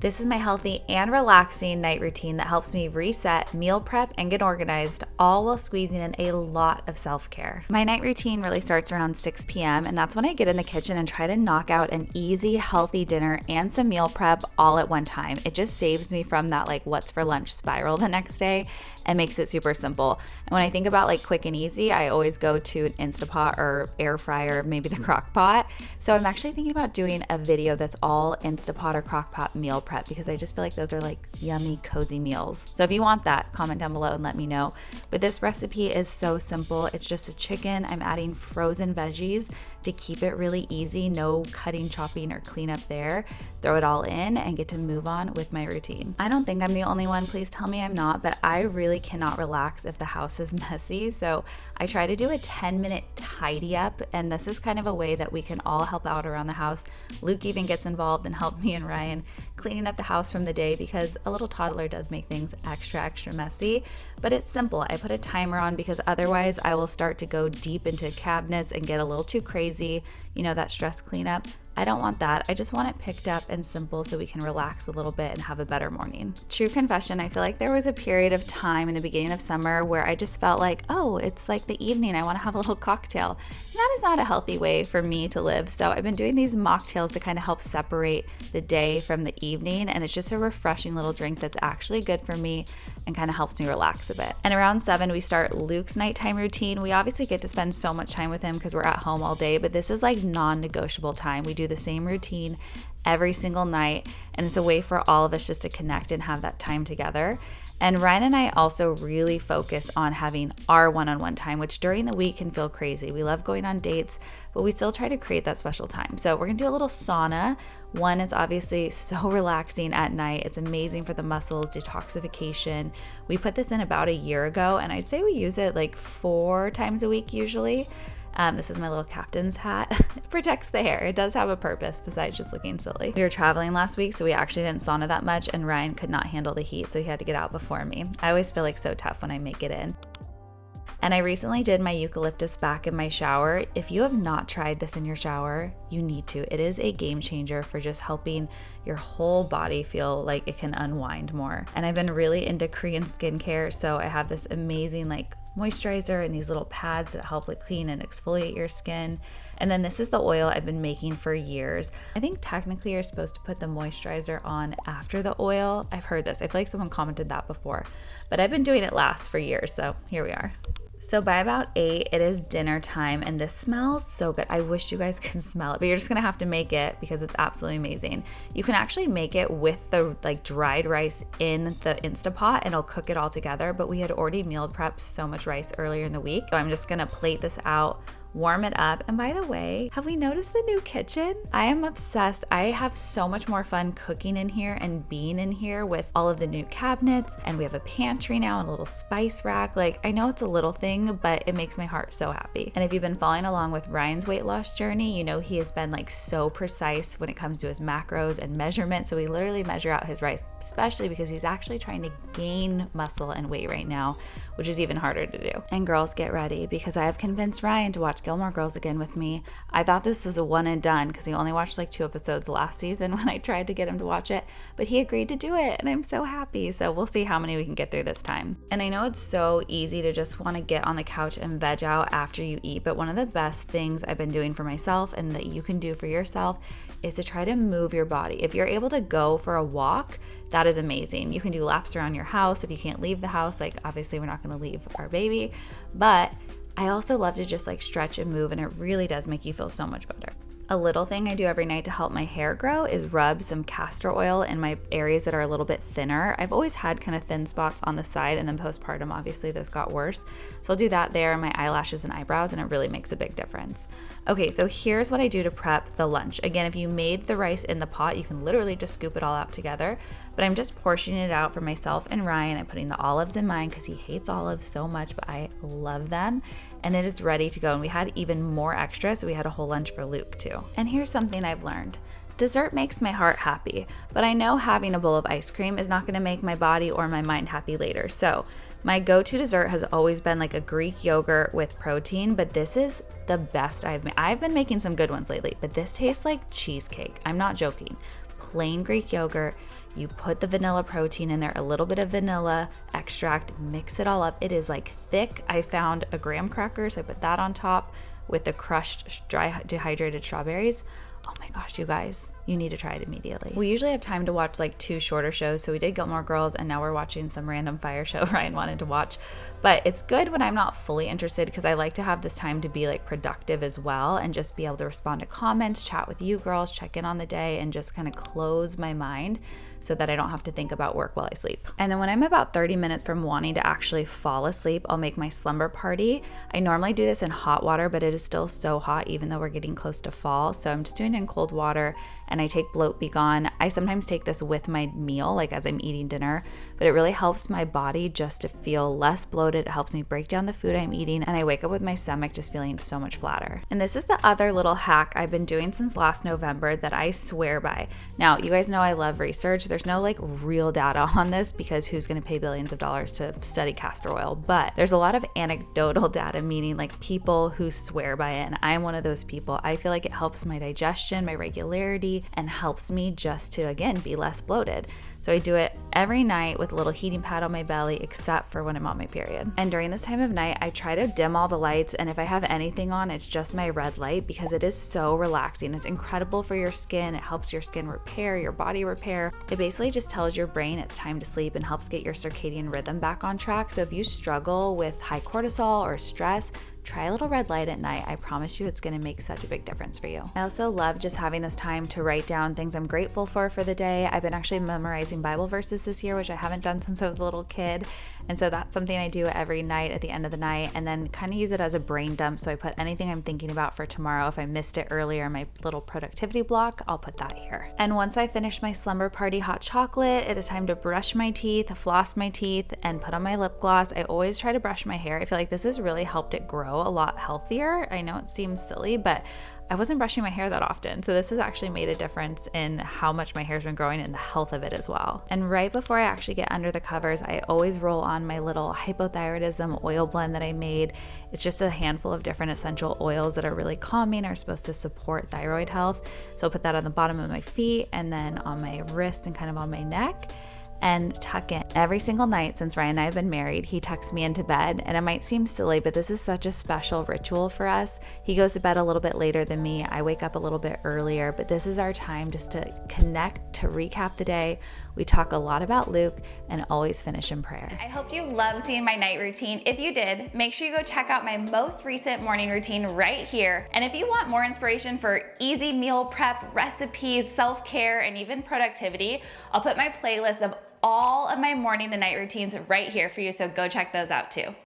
This is my healthy and relaxing night routine that helps me reset, meal prep, and get organized, all while squeezing in a lot of self-care. My night routine really starts around 6 p.m. and that's when I get in the kitchen and try to knock out an easy, healthy dinner and some meal prep all at one time. It just saves me from that like what's for lunch spiral the next day and makes it super simple. And when I think about like quick and easy, I always go to an Instapot or air fryer, maybe the crock pot. So I'm actually thinking about doing a video that's all Instapot or crock pot meal prep because I just feel like those are like yummy, cozy meals. So if you want that, comment down below and let me know. But this recipe is so simple. It's just a chicken. I'm adding frozen veggies to keep it really easy. No cutting, chopping, or cleanup there. Throw it all in and get to move on with my routine. I don't think I'm the only one. Please tell me I'm not, but I really cannot relax if the house is messy. So I try to do a 10-minute tidy up, and this is kind of a way that we can all help out around the house. Luke even gets involved and helped me and Ryan cleaning up the house from the day because a little toddler does make things extra messy, but it's simple. I put a timer on because otherwise I will start to go deep into cabinets and get a little too crazy, you know, that stress cleanup. I don't want that. I just want it picked up and simple so we can relax a little bit and have a better morning. True confession, I feel like there was a period of time in the beginning of summer where I just felt like, oh, it's like the evening, I want to have a little cocktail. And that is not a healthy way for me to live. So I've been doing these mocktails to kind of help separate the day from the evening. And it's just a refreshing little drink that's actually good for me and kind of helps me relax a bit. And around 7, we start Luke's nighttime routine. We obviously get to spend so much time with him because we're at home all day, but this is like non-negotiable time. We do the same routine every single night, and it's a way for all of us just to connect and have that time together. And Ryan and I also really focus on having our one-on-one time, which during the week can feel crazy. We love going on dates, but we still try to create that special time. So we're gonna do a little sauna. One, it's obviously so relaxing at night. It's amazing for the muscles, detoxification. We put this in about a year ago, and I'd say we use it like 4 times a week usually. This is my little captain's hat. It protects the hair. It does have a purpose besides just looking silly. We were traveling last week, so we actually didn't sauna that much, and Ryan could not handle the heat, so he had to get out before me. I always feel like so tough when I make it in. And I recently did my eucalyptus back in my shower. If you have not tried this in your shower, you need to. It is a game changer for just helping your whole body feel like it can unwind more. And I've been really into Korean skincare, so I have this amazing like moisturizer and these little pads that help like clean and exfoliate your skin. And then this is the oil I've been making for years. I think technically you're supposed to put the moisturizer on after the oil. I've heard this. I feel like someone commented that before, but I've been doing it last for years, so here we are. So by about 8, it is dinner time, and this smells so good. I wish you guys could smell it, but you're just gonna have to make it because it's absolutely amazing. You can actually make it with the like dried rice in the Instapot and it'll cook it all together, but we had already meal prepped so much rice earlier in the week. So I'm just gonna plate this out, warm it up. And by the way, have we noticed the new kitchen? I am obsessed. I have so much more fun cooking in here and being in here with all of the new cabinets, and we have a pantry now and a little spice rack. Like, I know it's a little thing, but it makes my heart so happy. And if you've been following along with Ryan's weight loss journey, you know he has been like so precise when it comes to his macros and measurement. So we literally measure out his rice, especially because he's actually trying to gain muscle and weight right now, which is even harder to do. And girls, get ready because I have convinced Ryan to watch Gilmore Girls again with me. I thought this was a one and done because he only watched like 2 episodes last season when I tried to get him to watch it, but he agreed to do it and I'm so happy. So we'll see how many we can get through this time. And I know it's so easy to just want to get on the couch and veg out after you eat, but one of the best things I've been doing for myself and that you can do for yourself is to try to move your body. If you're able to go for a walk, that is amazing. You can do laps around your house if you can't leave the house. Like obviously we're not going to leave our baby, but I also love to just like stretch and move, and it really does make you feel so much better. A little thing I do every night to help my hair grow is rub some castor oil in my areas that are a little bit thinner. I've always had kind of thin spots on the side, and then postpartum, obviously those got worse. So I'll do that there on my eyelashes and eyebrows, and it really makes a big difference. Okay, so here's what I do to prep the lunch. Again, if you made the rice in the pot, you can literally just scoop it all out together, but I'm just portioning it out for myself and Ryan. I'm putting the olives in mine because he hates olives so much, but I love them. And then it's ready to go. And we had even more extra, so we had a whole lunch for Luke too. And here's something I've learned. Dessert makes my heart happy, but I know having a bowl of ice cream is not gonna make my body or my mind happy later. So my go-to dessert has always been like a Greek yogurt with protein, but this is the best I've made. I've been making some good ones lately, but this tastes like cheesecake. I'm not joking. Plain Greek yogurt. You put the vanilla protein in there, a little bit of vanilla extract, mix it all up. It is like thick. I found a graham cracker, so I put that on top with the crushed dry dehydrated strawberries. Oh my gosh, you guys, you need to try it immediately. We usually have time to watch like 2 shorter shows. So we did Gilmore Girls, and now we're watching some random fire show Ryan wanted to watch. But it's good when I'm not fully interested, because I like to have this time to be like productive as well, and just be able to respond to comments, chat with you girls, check in on the day, and just kind of close my mind so that I don't have to think about work while I sleep. And then when I'm about 30 minutes from wanting to actually fall asleep, I'll make my slumber party. I normally do this in hot water, but it is still so hot even though we're getting close to fall. So I'm just doing it in cold water, and I take Bloat Be Gone. I sometimes take this with my meal, like as I'm eating dinner, but it really helps my body just to feel less bloated. It helps me break down the food I'm eating, and I wake up with my stomach just feeling so much flatter. And this is the other little hack I've been doing since last November that I swear by. Now, you guys know I love research. There's no like real data on this, because who's going to pay billions of dollars to study castor oil? But there's a lot of anecdotal data, meaning like people who swear by it. And I'm one of those people. I feel like it helps my digestion, my regularity, and helps me just to, again, be less bloated. So I do it every night with a little heating pad on my belly, except for when I'm on my period. And during this time of night, I try to dim all the lights. And if I have anything on, it's just my red light, because it is so relaxing. It's incredible for your skin. It helps your skin repair, your body repair. It basically just tells your brain it's time to sleep and helps get your circadian rhythm back on track. So if you struggle with high cortisol or stress, try a little red light at night. I promise you it's going to make such a big difference for you. I also love just having this time to write down things I'm grateful for the day. I've been actually memorizing Bible verses this year, which I haven't done since I was a little kid. And so that's something I do every night at the end of the night, and then kind of use it as a brain dump. So I put anything I'm thinking about for tomorrow. If I missed it earlier in my little productivity block, I'll put that here. And once I finish my slumber party hot chocolate, it is time to brush my teeth, floss my teeth, and put on my lip gloss. I always try to brush my hair. I feel like this has really helped it grow a lot healthier. I know it seems silly, but I wasn't brushing my hair that often. So this has actually made a difference in how much my hair's been growing and the health of it as well. And right before I actually get under the covers, I always roll on my little hypothyroidism oil blend that I made. It's just a handful of different essential oils that are really calming, are supposed to support thyroid health. So I'll put that on the bottom of my feet, and then on my wrist and kind of on my neck, and tuck in. Every single night since Ryan and I have been married, he tucks me into bed, and it might seem silly, but this is such a special ritual for us. He goes to bed a little bit later than me. I wake up a little bit earlier, but this is our time just to connect, to recap the day. We talk a lot about Luke and always finish in prayer. I hope you love seeing my night routine. If you did, make sure you go check out my most recent morning routine right here. And if you want more inspiration for easy meal prep, recipes, self-care, and even productivity, I'll put my playlist of all of my morning and night routines right here for you, so go check those out too.